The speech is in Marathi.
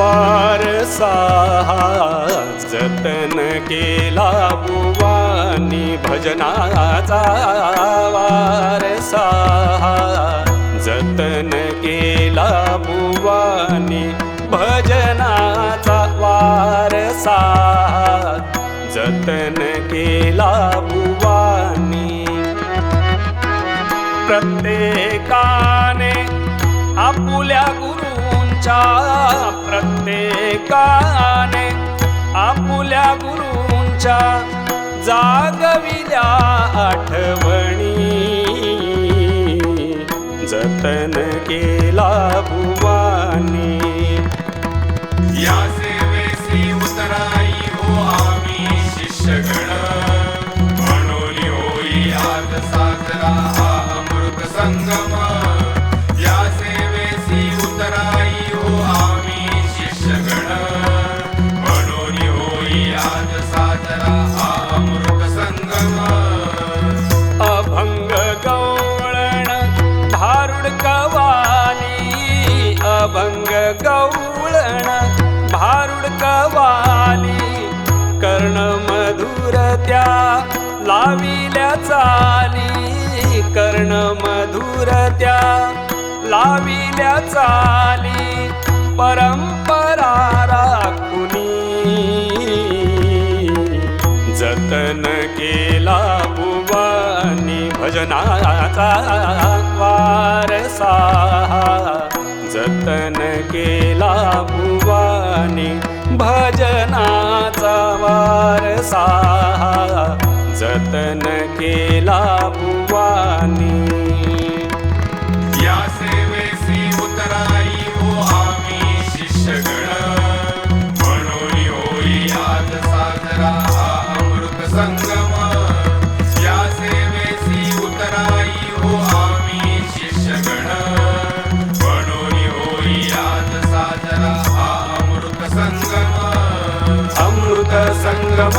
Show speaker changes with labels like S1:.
S1: वारसा जतन केला बुवानी भजनाचा वारसा जतन केला बुवानी भजनाचा वारसा जतन केला बुवानी प्रत्येकाने आपुल्या गुरूंच्या प्रत्येकाने आपुल्या गुरूंच्या जागविल्या आठवणी जतन केला बुवानी
S2: या सेवेसी उतराई हो आम्ही शिष्यगण म्हणून होई आज साजरा हा अमृत संगम या सेवेसी उतराई हो आम्ही शिष्यगण म्हणून होई आज साजरा हा अमृत संगम
S1: अभंग गवळण भारुड कवाली अभंग गवळण भारुड कवाली कर्ण मधुर त्या लाविल्या चाली कर्ण मधुर त्या लाविल्या चाली परंपरा राखुनी जतन केला बुवानी भजनाचा वारसा जतन केला बुवानी भजनाचा वारसा जतन केला बुवानी
S2: या सेवेसी उतराई हो आम्ही शिष्यगण म्हणून होई आज साजरा हा अमृत संगम या सेवेसी उतराई हो आम्ही शिष्यगण म्हणून होई आज साजरा हा अमृत संगम
S1: अमृत संगम